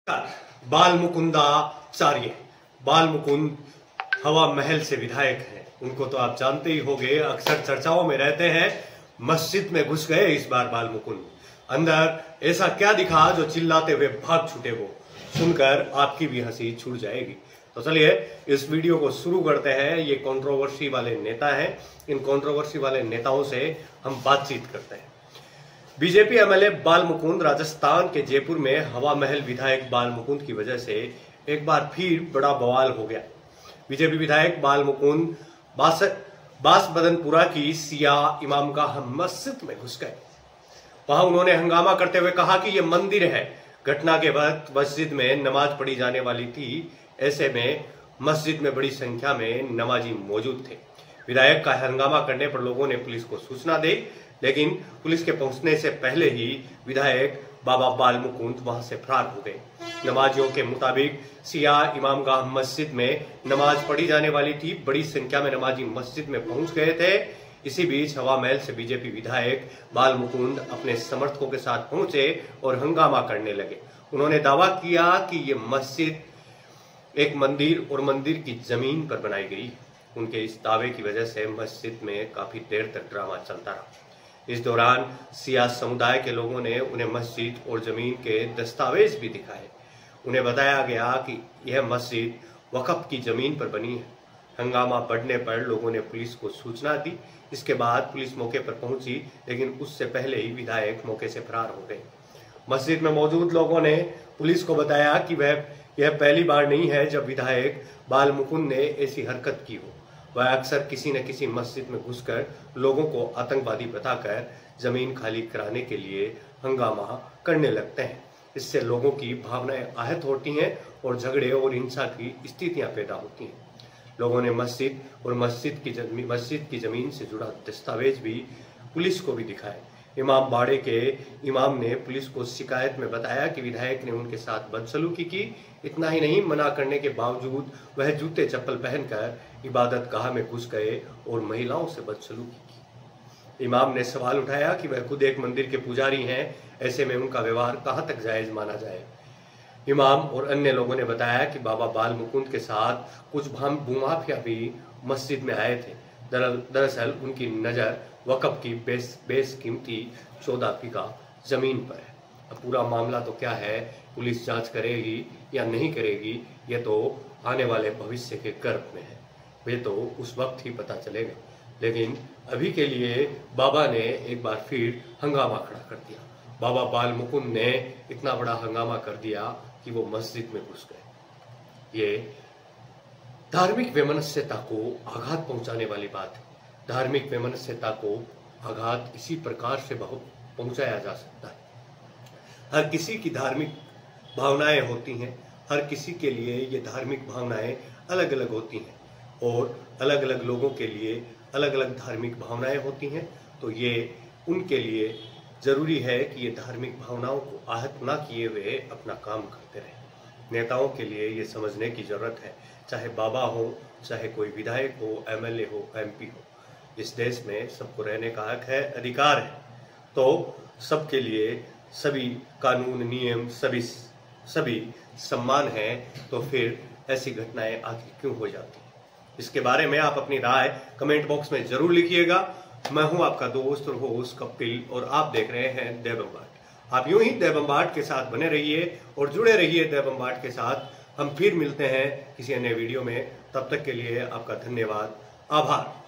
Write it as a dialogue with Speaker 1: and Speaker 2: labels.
Speaker 1: बाल मुकुंदाचार्य बाल मुकुंद हवा महल से विधायक हैं। उनको तो आप जानते ही होंगे, अक्सर चर्चाओं में रहते हैं। मस्जिद में घुस गए इस बार बाल मुकुंद। अंदर ऐसा क्या दिखा जो चिल्लाते हुए भाग छूटे। वो सुनकर आपकी भी हंसी छूट जाएगी। तो चलिए इस वीडियो को शुरू करते हैं। ये कंट्रोवर्सी वाले नेता हैं। इन कंट्रोवर्सी वाले नेताओं से हम बातचीत करते हैं। बीजेपी एमएलए बाल मुकुंद राजस्थान के जयपुर में हवा महल विधायक बाल मुकुंद की वजह से एक बार फिर बड़ा बवाल हो गया। बीजेपी विधायक बाल मुकुंद बासबदनपुरा की सिया इमामगाह मस्जिद में घुस गए। वहां उन्होंने हंगामा करते हुए कहा कि यह मंदिर है। घटना के वक्त मस्जिद में नमाज पढ़ी जाने वाली थी। ऐसे में मस्जिद में बड़ी संख्या में नमाजी मौजूद थे। विधायक का हंगामा करने पर लोगों ने पुलिस को सूचना दी, लेकिन पुलिस के पहुंचने से पहले ही विधायक बाबा बाल मुकुंद वहां से फरार हो गए। नमाजियों के मुताबिक सिया इमामगाह मस्जिद में नमाज पढ़ी जाने वाली थी। बड़ी संख्या में नमाजी मस्जिद में पहुंच गए थे। इसी बीच हवा महल से बीजेपी विधायक बाल मुकुंद अपने समर्थकों के साथ पहुंचे और हंगामा करने लगे। उन्होंने दावा किया कि ये मस्जिद एक मंदिर और मंदिर की जमीन पर बनाई गई। उनके इस दावे की वजह से मस्जिद में काफी देर तक ड्रामा चलता रहा। इस दौरान सिया समुदाय के लोगों ने उन्हें मस्जिद और जमीन के दस्तावेज भी दिखाए। उन्हें बताया गया कि यह मस्जिद वक्फ की जमीन पर बनी है। हंगामा बढ़ने पर लोगों ने पुलिस को सूचना दी। इसके बाद पुलिस मौके पर पहुंची, लेकिन उससे पहले ही विधायक मौके से फरार हो गए। मस्जिद में मौजूद लोगों ने पुलिस को बताया कि यह पहली बार नहीं है जब विधायक बाल मुकुंद ने ऐसी हरकत की हो। वह अक्सर किसी न किसी मस्जिद में घुसकर लोगों को आतंकवादी बताकर जमीन खाली कराने के लिए हंगामा करने लगते हैं। इससे लोगों की भावनाएं आहत होती हैं और झगड़े और हिंसा की स्थितियां पैदा होती हैं। लोगों ने मस्जिद और मस्जिद की जमीन से जुड़ा दस्तावेज भी पुलिस को भी दिखाए। इमाम बाड़े के इमाम ने पुलिस को शिकायत में बताया कि विधायक ने उनके साथ बदसलूकी की। इतना ही नहीं, मना करने के बावजूद वह जूते चप्पल पहनकर इबादत गाह में घुस गए और महिलाओं से बदसलूकी की। इमाम ने सवाल उठाया कि वह खुद एक मंदिर के पुजारी हैं, ऐसे में उनका व्यवहार कहां तक जायज माना जाए। इमाम और अन्य लोगों ने बताया कि बाबा बाल मुकुंद के साथ कुछ भूमाफिया भी मस्जिद में आए थे। दरअसल उनकी नजर वक्फ की बेशकीमती 14 बीघा जमीन पर है। अब पूरा मामला तो क्या है, पुलिस जांच करेगी या नहीं करेगी, ये तो आने वाले भविष्य के गर्भ में है। ये तो उस वक्त ही पता चलेगा। लेकिन अभी के लिए बाबा ने एक बार फिर हंगामा खड़ा कर दिया। बाबा बाल मुकुंद ने इतना बड़ा हंगामा कर दिया कि वो मस्जिद में घुस गए। ये धार्मिक वैमनस्यता को आघात पहुंचाने वाली बात है। धार्मिक वैमनस्यता को आघात इसी प्रकार से पहुंचाया जा सकता है। हर किसी की धार्मिक भावनाएं होती हैं। हर किसी के लिए ये धार्मिक भावनाएं अलग अलग होती हैं और अलग अलग लोगों के लिए अलग अलग धार्मिक भावनाएं होती हैं। तो ये उनके लिए जरूरी है कि ये धार्मिक भावनाओं को आहत ना किए हुए अपना काम करते रहें। नेताओं के लिए ये समझने की जरूरत है, चाहे बाबा हो, चाहे कोई विधायक हो, एमएलए हो, एमपी हो, इस देश में सबको रहने का हक है, अधिकार है। तो सबके लिए सभी कानून नियम सभी सम्मान है। तो फिर ऐसी घटनाएं आखिर क्यों हो जाती हैं? इसके बारे में आप अपनी राय कमेंट बॉक्स में जरूर लिखिएगा। मैं हूं आपका दोस्त और होस्ट कपिल और आप देख रहे हैं देवम्बाट। आप यूं ही देवम्बाट के साथ बने रहिए और जुड़े रहिए देवम्बाट के साथ। हम फिर मिलते हैं किसी अन्य वीडियो में। तब तक के लिए आपका धन्यवाद, आभार।